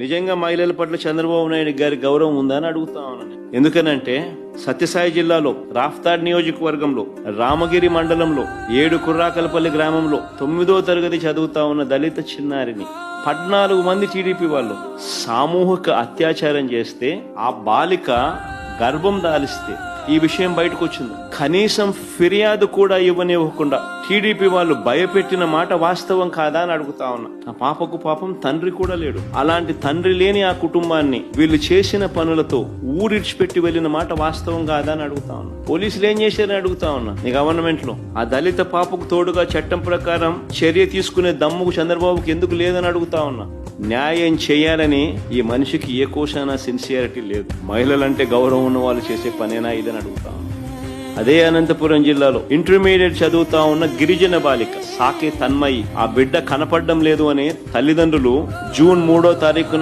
నిజంగా మహిళల పట్ల చంద్రబాబు నాయుడు గారి గౌరవం ఉందా అని అడుగుతా ఉన్నాను. ఎందుకనంటే సత్యసాయి జిల్లాలో రాఫ్తాడ్ నియోజకవర్గంలో రామగిరి మండలంలో 7 కుర్రాకలపల్లి గ్రామంలో 9వ తరగతి చదువుతా ఉన్న దళిత చిన్నారిని 14 మంది టీడీపీ వాళ్ళు సామూహిక అత్యాచారం చేస్తే ఆ బాలిక గర్భం దాలిస్తే ఈ విషయం బయటకు వచ్చింది. కనీసం ఫిర్యాదు కూడా ఇవ్వనివ్వకుండా టీడీపీ వాళ్ళు భయపెట్టిన మాట వాస్తవం కాదా అని అడుగుతా ఉన్నా. ఆ పాపకు పాపం తండ్రి కూడా లేడు. అలాంటి తండ్రి లేని ఆ కుటుంబాన్ని వీళ్ళు చేసిన పనులతో ఊరిడిచిపెట్టి వెళ్లిన మాట వాస్తవం కాదా అని అడుగుతా ఉన్నా. పోలీసులు ఏం చేశారని అడుగుతా ఉన్నా. నీ గవర్నమెంట్ లో ఆ దళిత పాపకు తోడుగా చట్టం ప్రకారం చర్య తీసుకునే దమ్ముకు చంద్రబాబుకి ఎందుకు లేదని అడుగుతా ఉన్నా. న్యాయం చేయాలని ఈ మనిషికి ఏ కోశానా సిన్సియారిటీ లేదు. మహిళలంటే గౌరవం ఉన్న వాళ్ళు చేసే పనేనా ఇదని అడుగుతా ఉన్నా. అదే అనంతపురం జిల్లాలో ఇంటర్మీడియట్ చదువుతా ఉన్న గిరిజన బాలిక సాకే తన్మయి ఆ బిడ్డ కనపడడం లేదు అని తల్లిదండ్రులు జూన్ 3వ తారీఖున